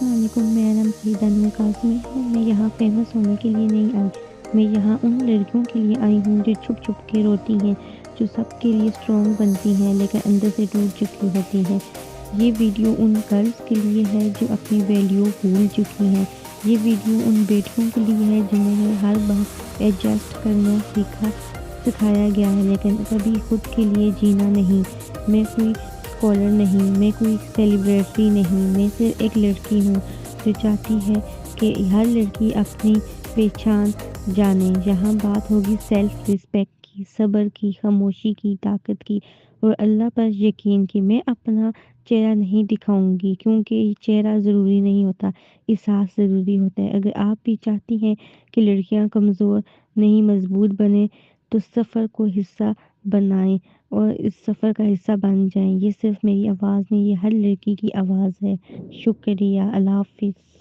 السلام علیکم، میرا نام فریدہ نور قاسمی ہے۔ میں یہاں فیمس ہونے کے لیے نہیں آئی، میں یہاں ان لڑکیوں کے لیے آئی ہوں جو چھپ چھپ کے روتی ہیں، جو سب کے لیے اسٹرانگ بنتی ہیں لیکن اندر سے ٹوٹ چکی ہوتی ہیں۔ یہ ویڈیو ان گرلز کے لیے ہے جو اپنی ویلیو بھول چکی ہیں۔ یہ ویڈیو ان بیٹیوں کے لیے ہے جنہیں ہر بار ایڈجسٹ کرنا سکھایا گیا ہے لیکن کبھی خود کے لیے جینا نہیں۔ میں کوئی اسکالر نہیں، میں کوئی سیلیبریٹی نہیں، میں صرف ایک لڑکی ہوں جو چاہتی ہے کہ ہر لڑکی اپنی پہچان جانے۔ یہاں بات ہوگی سیلف رسپیکٹ کی، صبر کی، خاموشی کی، طاقت کی اور اللہ پر یقین کی۔ میں اپنا چہرہ نہیں دکھاؤں گی کیونکہ چہرہ ضروری نہیں ہوتا، احساس ضروری ہوتا ہے۔ اگر آپ بھی چاہتی ہیں کہ لڑکیاں کمزور نہیں مضبوط بنیں تو سفر کو حصہ بنائیں اور اس سفر کا حصہ بن جائیں۔ یہ صرف میری آواز نہیں، یہ ہر لڑکی کی آواز ہے۔ شکریہ، اللہ حافظ۔